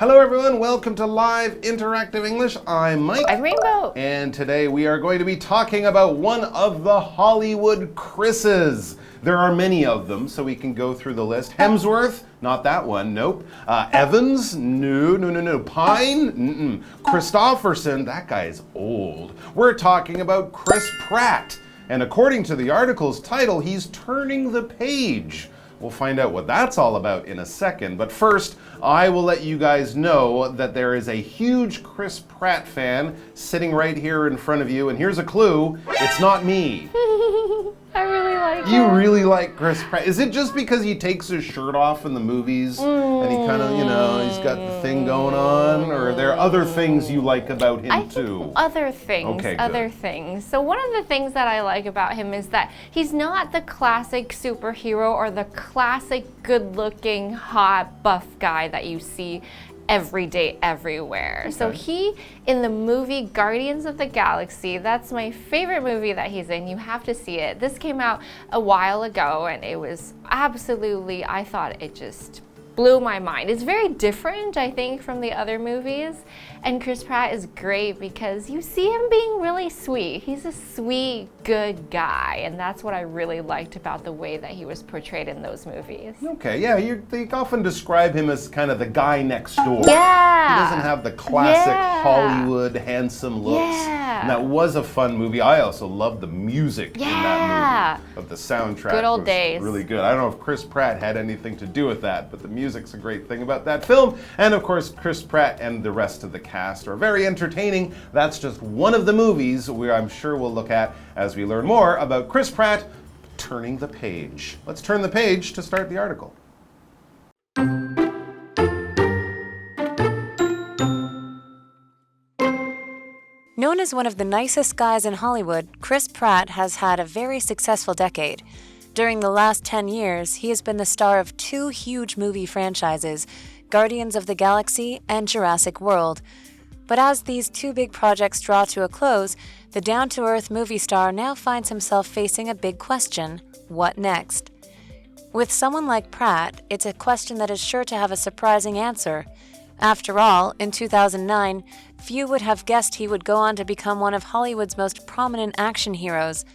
Hello everyone, welcome to Live Interactive English. I'm Mike. I'm Rainbow. And today we are going to be talking about one of the Hollywood Chris's. There are many of them, so we can go through the list. Hemsworth, not that one, nope. Evans, no. Pine, Christopherson, that guy's old. We're talking about Chris Pratt. And according to the article's title, he's turning the page. We'll find out what that's all about in a second. But first, I will let you guys know that there is a huge Chris Pratt fan sitting right here in front of you. And here's a clue, it's not me. I really like You him. really like Chris Pratt. Is it just because he takes his shirt off in the movies and he kind of, he's got the thing going on? Or are there other things you like about him too? Other things. Okay, other things. So one of the things that I like about him is that he's not the classic superhero or the classic good-looking, hot, buff guy that you see every day, everywhere. Okay. So he, in the movie Guardians of the Galaxy, that's my favorite movie that he's in. You have to see it. This came out a while ago and it was absolutely, I thought it just blew my mind. It's very different, I think, from the other movies. And Chris Pratt is great because you see him being really sweet. He's a sweet, good guy. And that's what I really liked about the way that he was portrayed in those movies. Okay, yeah, they often describe him as kind of the guy next door. Yeah. He doesn't have the classic Hollywood handsome looks. Yeah. And that was a fun movie. I also loved the music in that movie. But the soundtrack good old was days. Really good. I don't know if Chris Pratt had anything to do with that, but the music's a great thing about that film. And of course, Chris Pratt and the rest of the cast are very entertaining. That's just one of the movies I'm sure we'll look at as we learn more about Chris Pratt turning the page. Let's turn the page to start the article. Known as one of the nicest guys in Hollywood, Chris Pratt has had a very successful decade. During the last 10 years, he has been the star of two huge movie franchises, Guardians of the Galaxy and Jurassic World. But as these two big projects draw to a close, the down-to-earth movie star now finds himself facing a big question: what next? With someone like Pratt, it's a question that is sure to have a surprising answer. After all, in 2009, few would have guessed he would go on to become one of Hollywood's most prominent action heroes.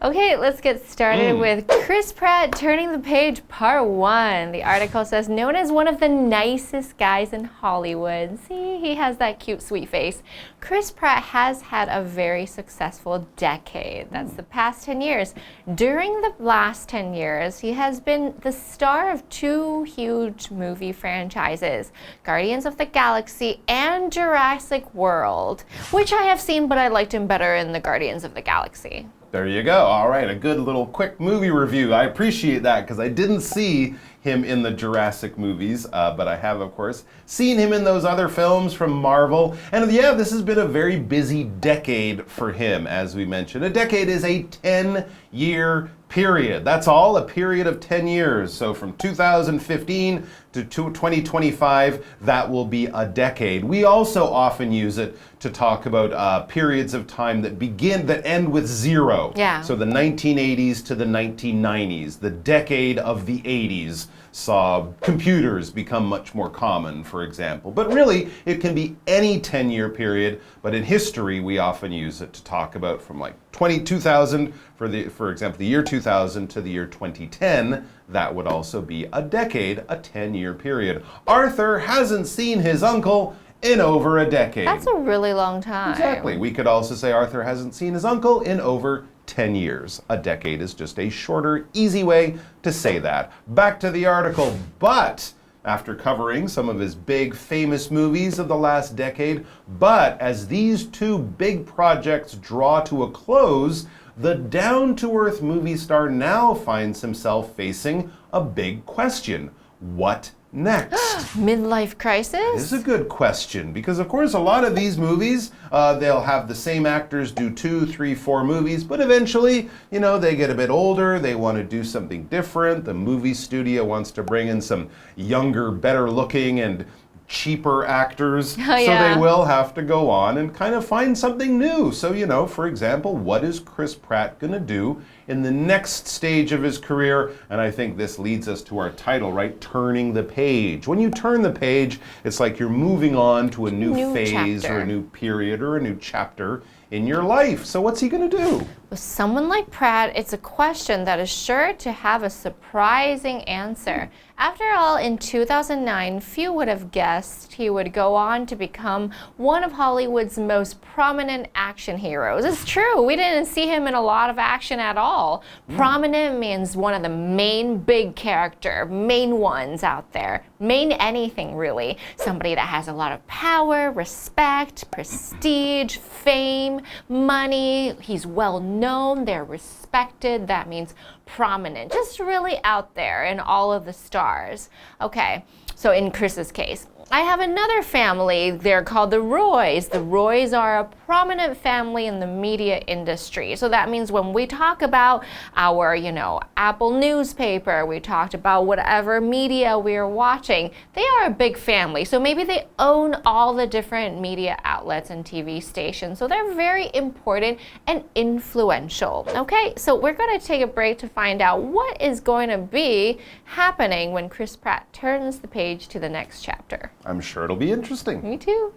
Okay, let's get started with Chris Pratt turning the page, part 1. The article says, known as one of the nicest guys in Hollywood. See, he has that cute, sweet face. Chris Pratt has had a very successful decade. That's the past 10 years. During the last 10 years, he has been the star of two huge movie franchises, Guardians of the Galaxy and Jurassic World, which I have seen, but I liked him better in the Guardians of the Galaxy. There you go. All right, a good little quick movie review. I appreciate that because I didn't see him in the Jurassic movies, but I have, of course, seen him in those other films from Marvel. And yeah, this has been a very busy decade for him, as we mentioned. A decade is a 10-year period. That's all, a period of 10 years. So from 2015 to 2025, that will be a decade. We also often use it to talk about periods of time that end with zero. Yeah. So the 1980s to the 1990s, the decade of the 80s saw computers become much more common, for example. But really, it can be any 10-year period, but in history, we often use it to talk about from like 2000, for example, the year 2000 to the year 2010. That would also be a decade, a 10-year period. Arthur hasn't seen his uncle in over a decade. That's a really long time. Exactly. We could also say Arthur hasn't seen his uncle in over 10 years. A decade is just a shorter, easy way to say that. Back to the article. But after covering some of his big, famous movies of the last decade, but as these two big projects draw to a close, the down-to-earth movie star now finds himself facing a big question. What next? Midlife crisis? This is a good question because, of course, a lot of these movies, they'll have the same actors do 2, 3, 4 movies, but eventually, they get a bit older, they want to do something different. The movie studio wants to bring in some younger, better looking and cheaper actors, Oh, so yeah. they will have to go on and kind of find something new. So, you know, for example, what is Chris Pratt going to do in the next stage of his career? And I think this leads us to our title, right? Turning the page. When you turn the page, it's like you're moving on to a new phase chapter. or a new period or a new chapter in your life. So what's he going to do? With someone like Pratt, it's a question that is sure to have a surprising answer. After all, in 2009, few would have guessed he would go on to become one of Hollywood's most prominent action heroes. It's true, we didn't see him in a lot of action at all. Prominent means one of the main big character, main ones out there. Main anything, really. Somebody that has a lot of power, respect, prestige, fame, money. He's well known, they're respected. That means prominent, just really out there in all of the stars. Okay, so in Chris's case, I have another family. They're called the Roys. The Roys are a prominent family in the media industry. So that means when we talk about our, you know, Apple newspaper, we talked about whatever media we are watching, they are a big family. So maybe they own all the different media outlets and TV stations. So they're very important and influential. Okay, so we're going to take a break to find out what is going to be happening when Chris Pratt turns the page to the next chapter. I'm sure it'll be interesting. Me too.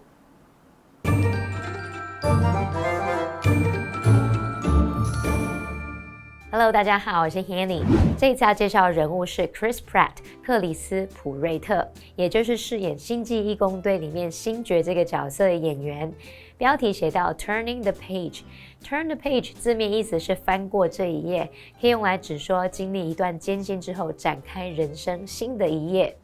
Hello， 大家好，我是 Hanny。这一次要介绍的人物是 Chris Pratt， 克里斯普瑞特，也就是饰演《星际义工队》里面星爵这个角色的演员。标题写到 Turning the page。Turn the page 字面意思是翻过这一页，可以用来指说经历一段艰辛之后展开人生新的一页。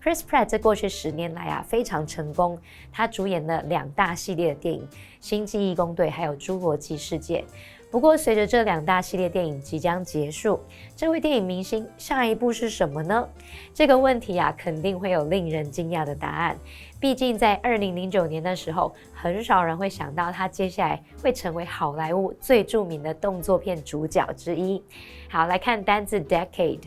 Chris Pratt 在过去10年来非常成功，他主演了2大系列的电影《星际义工队》还有《侏罗纪世界》。不过随着这2大系列电影即将结束，这位电影明星下一步是什么呢？这个问题肯定会有令人惊讶的答案。毕竟在2009年的时候，很少人会想到他接下来会成为好莱坞最著名的动作片主角之一。好，来看单字 decade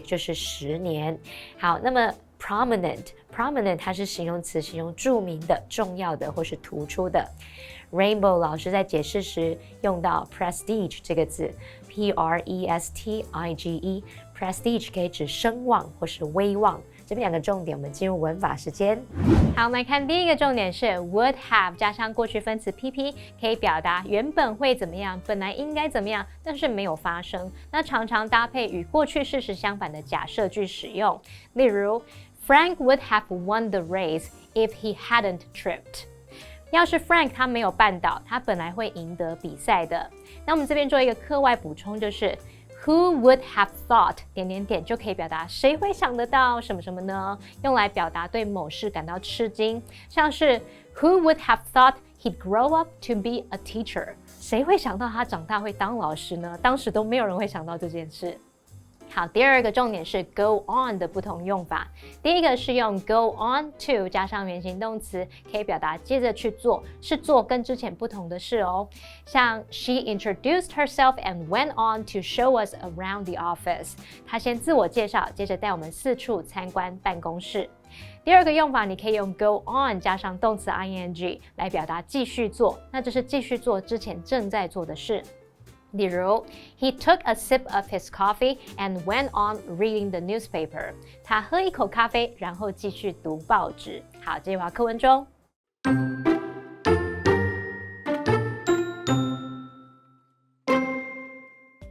就是10年。好，那么Prominent 它是形容词，形容著名的、重要的或是突出的。Rainbow 老师在解释时用到 prestige 这个字 ，Prestige，prestige 可以指声望或是威望。这边2个重点，我们进入文法时间。好，我们来看第一个重点是 would have 加上过去分词 PP， 可以表达原本会怎么样，本来应该怎么样，但是没有发生。那常常搭配与过去事实相反的假设句使用，例如 Frank would have won the race if he hadn't tripped。要是 Frank 他没有绊倒，他本来会赢得比赛的。那我们这边做一个课外补充，就是 Who would have thought 就可以表达谁会想得到什么什么呢？用来表达对某事感到吃惊，像是 Who would have thought he'd grow up to be a teacher？ 谁会想到他长大会当老师呢？当时都没有人会想到这件事。好，第2个重点是 go on 的不同用法。第一个是用 go on to 加上原形动词，可以表达接着去做，是做跟之前不同的事哦。像 She introduced herself and went on to show us around the office。她先自我介绍，接着带我们四处参观办公室。第2个用法，你可以用 go on 加上动词 ing 来表达继续做，那就是继续做之前正在做的事。例如 He took a sip of his coffee and went on reading the newspaper。 他喝一口咖啡，然后继续读报纸。好，这句话课文中。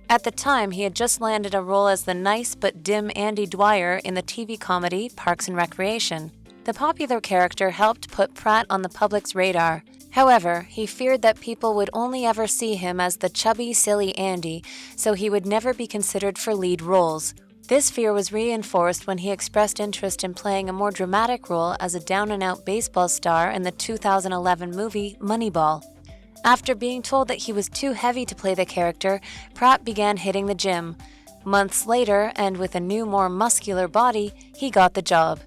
At the time, he had just landed a role as the nice but dim Andy Dwyer in the TV comedy Parks and Recreation. The popular character helped put Pratt on the public's radar. However, he feared that people would only ever see him as the chubby, silly Andy, so he would never be considered for lead roles. This fear was reinforced when he expressed interest in playing a more dramatic role as a down-and-out baseball star in the 2011 movie Moneyball. After being told that he was too heavy to play the character, Pratt began hitting the gym. Months later, and with a new, more muscular body, he got the job.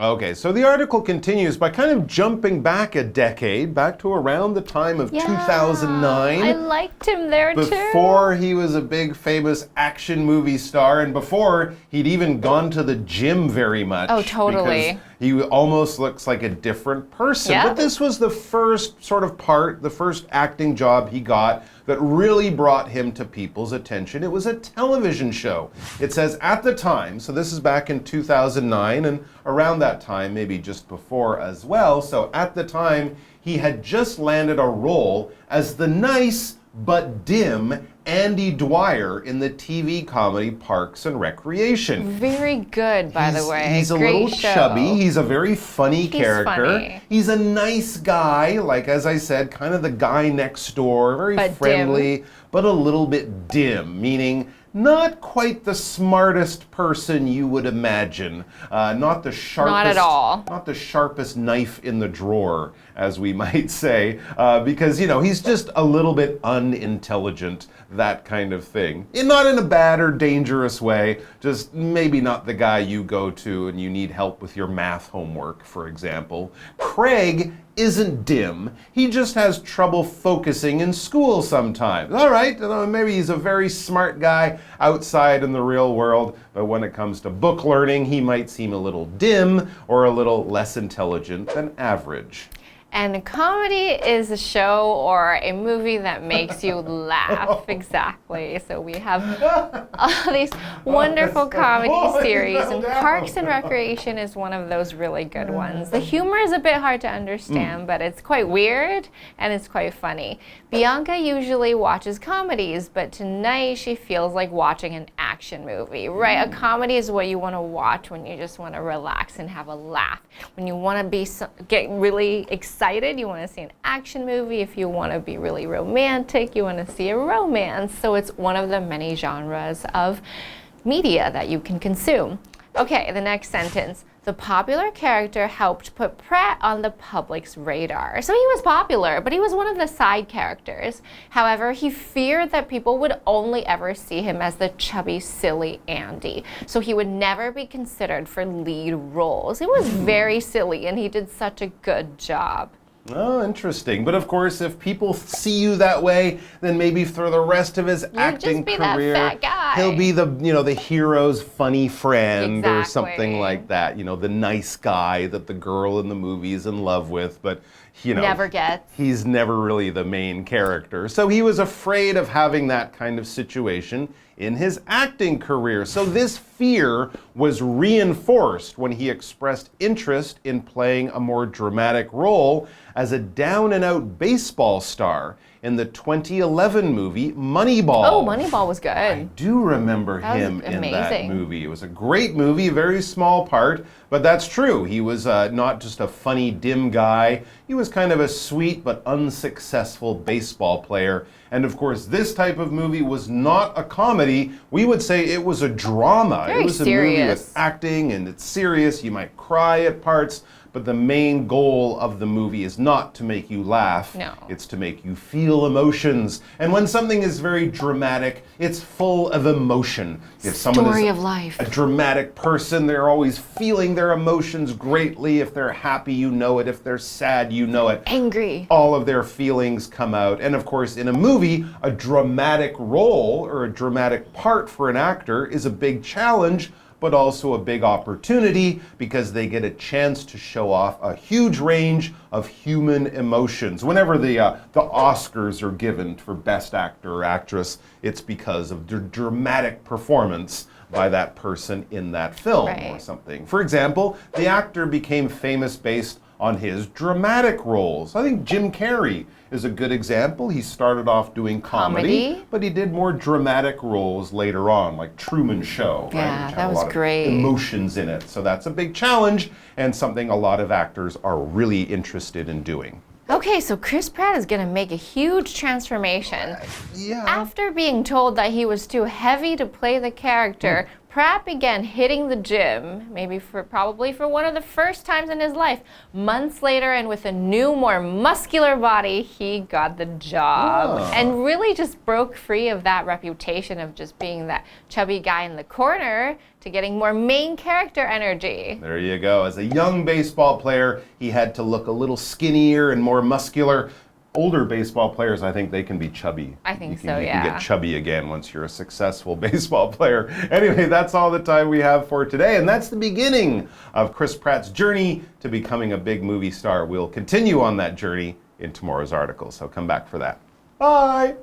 Okay, so the article continues by kind of jumping back a decade, back to around the time of 2009. I liked him there too. Before he was a big famous action movie star, and before he'd even gone to the gym very much. Oh, totally. He almost looks like a different person. Yeah. But this was the first sort of part, the first acting job he got that really brought him to people's attention. It was a television show. It says at the time, so this is back in 2009, and around that time, maybe just before as well. So at the time, he had just landed a role as the nice but dim Andy Dwyer in the TV comedy Parks and Recreation. Very good, by the way. He's a Great little show. chubby. He's a very funny character. Funny. He's a nice guy, like as I said, kind of the guy next door, very friendly, but a little bit dim, meaning not quite the smartest person you would imagine. Not the sharpest. Not at all. Not the sharpest knife in the drawer, as we might say, because he's just a little bit unintelligent. That kind of thing. Not in a bad or dangerous way, just maybe not the guy you go to and you need help with your math homework, for example. Craig isn't dim. He just has trouble focusing in school sometimes. All right, maybe he's a very smart guy outside in the real world, but when it comes to book learning, he might seem a little dim or a little less intelligent than average. And comedy is a show or a movie that makes you laugh. Exactly. So we have all these wonderful comedy series, and Parks and Recreation is one of those really good ones. The humor is a bit hard to understand, but it's quite weird and it's quite funny. Bianca usually watches comedies, but tonight she feels like watching an action movie, right? A comedy is what you want to watch when you just want to relax and have a laugh. When you want to get really excited, you want to see an action movie. If you want to be really romantic, you want to see a romance. So it's one of the many genres of media that you can consume. Okay, the next sentence. The popular character helped put Pratt on the public's radar. So he was popular, but he was one of the side characters. However, he feared that people would only ever see him as the chubby, silly Andy. So he would never be considered for lead roles. He was very silly, and he did such a good job. Oh, interesting. But of course, if people see you that way, then maybe for the rest of his acting career, that fat guy. He'll be the hero's funny friend or Exactly. something like that. The nice guy that the girl in the movie is in love with, but Never gets. He's never really the main character. So he was afraid of having that kind of situation in his acting career. So this fear was reinforced when he expressed interest in playing a more dramatic role as a down-and-out baseball star in the 2011 movie Moneyball. Oh, Moneyball was good. I do remember him in that movie. It was a great movie, a very small part, but that's true. He was not just a funny, dim guy. He was kind of a sweet but unsuccessful baseball player. And of course, this type of movie was not a comedy. We would say it was a drama. Very it was serious. A movie with acting, and it's serious. You might cry at parts. But the main goal of the movie is not to make you laugh. No. It's to make you feel emotions. And when something is very dramatic, it's full of emotion. If someone Story is of life. a dramatic person, they're always feeling their emotions greatly. If they're happy, you know it. If they're sad, you know it. Angry. All of their feelings come out. And of course, in a movie, a dramatic role or a dramatic part for an actor is a big challenge, but also a big opportunity because they get a chance to show off a huge range of human emotions. Whenever the Oscars are given for Best Actor or Actress, it's because of the dramatic performance by that person in that film or something. For example, the actor became famous based on his dramatic roles. I think Jim Carrey is a good example. He started off doing comedy, but he did more dramatic roles later on, like Truman Show. Yeah, which that had was a lot great. Of emotions in it. So that's a big challenge and something a lot of actors are really interested in doing. Okay, so Chris Pratt is going to make a huge transformation. Yeah. After being told that he was too heavy to play the character, Pratt began hitting the gym, probably for one of the first times in his life. Months later, and with a new, more muscular body, he got the job. Oh. And really just broke free of that reputation of just being that chubby guy in the corner to getting more main character energy. There you go. As a young baseball player, he had to look a little skinnier and more muscular. Older baseball players, I think they can be chubby. I think you can yeah. get chubby again once you're a successful baseball player. Anyway, that's all the time we have for today, and that's the beginning of Chris Pratt's journey to becoming a big movie star. We'll continue on that journey in tomorrow's article, so come back for that. Bye!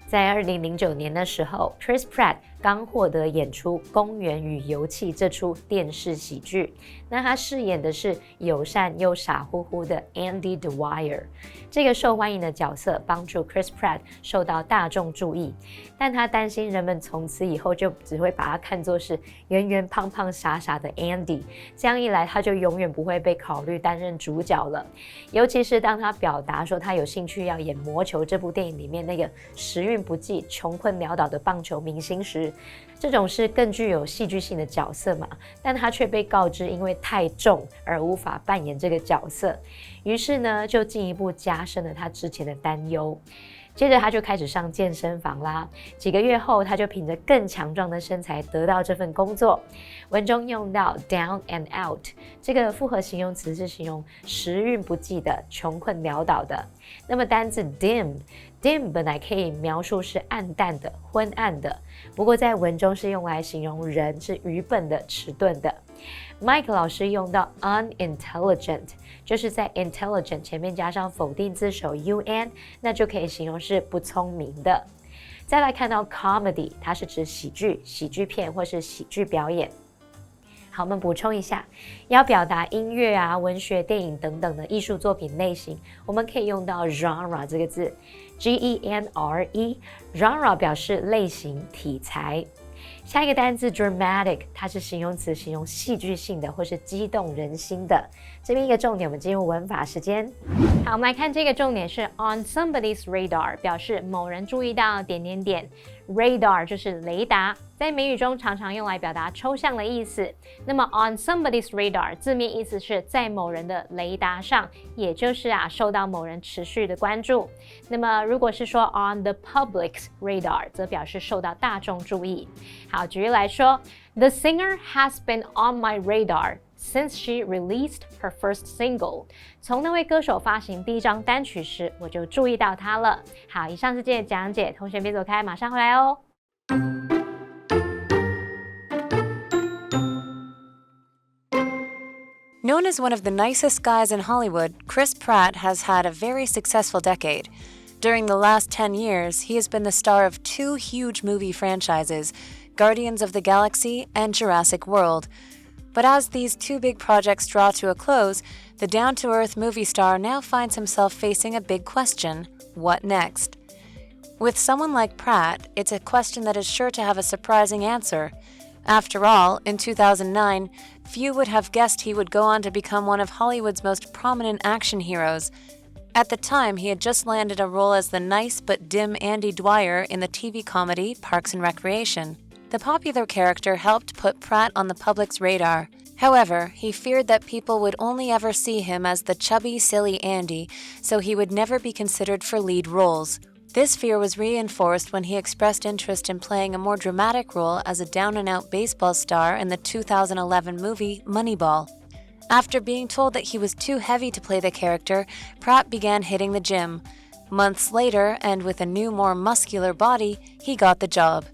在2009年的时候 ，Chris Pratt 刚获得演出《公园与游戏》这出电视喜剧。那他饰演的是友善又傻乎乎的 Andy Dwyer。这个受欢迎的角色帮助 Chris Pratt 受到大众注意，但他担心人们从此以后就只会把他看作是圆圆胖胖傻傻的 Andy， 这样一来他就永远不会被考虑担任主角了。尤其是当他表达说他有兴趣要演《魔球》这部电影里面那个时运不济、穷困潦倒的棒球明星时，这种是更具有戏剧性的角色嘛，但他却被告知因为太重而无法扮演这个角色，于是呢就进一步加深了他之前的担忧。接着他就开始上健身房啦，几个月后他就凭着更强壮的身材得到这份工作。文中用到 down and out 这个复合形容词是形容时运不济的、穷困潦倒的。那么单字 dim 本来可以描述是暗淡的、昏暗的，不过在文中是用来形容人是愚笨的、迟钝的。Mike 老师用到 unintelligent， 就是在 intelligent 前面加上否定字首 un， 那就可以形容是不聪明的。再来看到 comedy， 它是指喜剧、喜剧片或是喜剧表演。好，我们补充一下，要表达音乐啊、文学、电影等等的艺术作品类型，我们可以用到 genre 这个字 ，G-E-N-R-E， genre 表示类型、题材。下一个单字 dramatic， 它是形容词，形容戏剧性的或是激动人心的。这边一个重点，我们进入文法时间。好，我们来看这个重点是 on somebody's radar， 表示某人注意到点点点。radar 就是雷达，在美语中常常用来表达抽象的意思。那么 on somebody's radar 字面意思是在某人的雷达上，也就是受到某人持续的关注。那么如果是说 on the public's radar， 则表示受到大众注意。好，举例来说 ，The singer has been on my radar since she released her first single。从那位歌手发行第一张单曲时，我就注意到她了。好，以上是今天的讲解，同学别走开，马上回来哦。Known as one of the nicest guys in Hollywood, Chris Pratt has had a very successful decade. During the last 10 years, he has been the star of two huge movie franchises, Guardians of the Galaxy and Jurassic World. But as these two big projects draw to a close, the down-to-earth movie star now finds himself facing a big question: what next? With someone like Pratt, it's a question that is sure to have a surprising answer. After all, in 2009, few would have guessed he would go on to become one of Hollywood's most prominent action heroes. At the time, he had just landed a role as the nice but dim Andy Dwyer in the TV comedy Parks and Recreation. The popular character helped put Pratt on the public's radar. However, he feared that people would only ever see him as the chubby, silly Andy, so he would never be considered for lead roles. This fear was reinforced when he expressed interest in playing a more dramatic role as a down-and-out baseball star in the 2011 movie Moneyball. After being told that he was too heavy to play the character, Pratt began hitting the gym. Months later, and with a new, more muscular body, he got the job.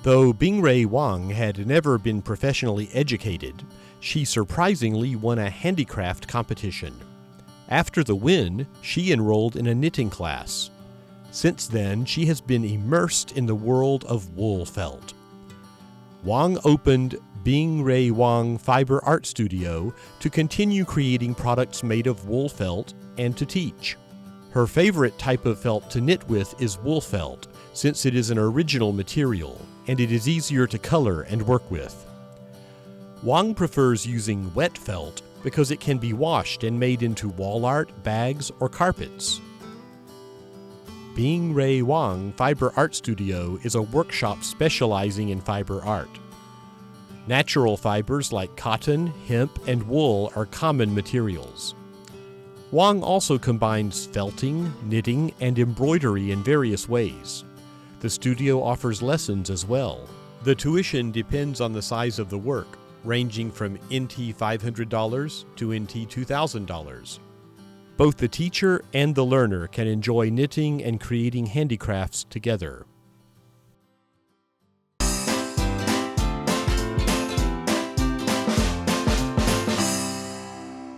Though Bingrui Wang had never been professionally educated, she surprisingly won a handicraft competition. After the win, she enrolled in a knitting class. Since then, she has been immersed in the world of wool felt. Wang opened Bingrui Wang Fiber Art Studio to continue creating products made of wool felt and to teach. Her favorite type of felt to knit with is wool felt, since it is an original material, and it is easier to color and work with. Wang prefers using wet felt because it can be washed and made into wall art, bags, or carpets. Bing Ray Wang Fiber Art Studio is a workshop specializing in fiber art. Natural fibers like cotton, hemp, and wool are common materials. Wang also combines felting, knitting, and embroidery in various ways. The studio offers lessons as well. The tuition depends on the size of the work, ranging from NT $500 to NT $2,000. Both the teacher and the learner can enjoy knitting and creating handicrafts together.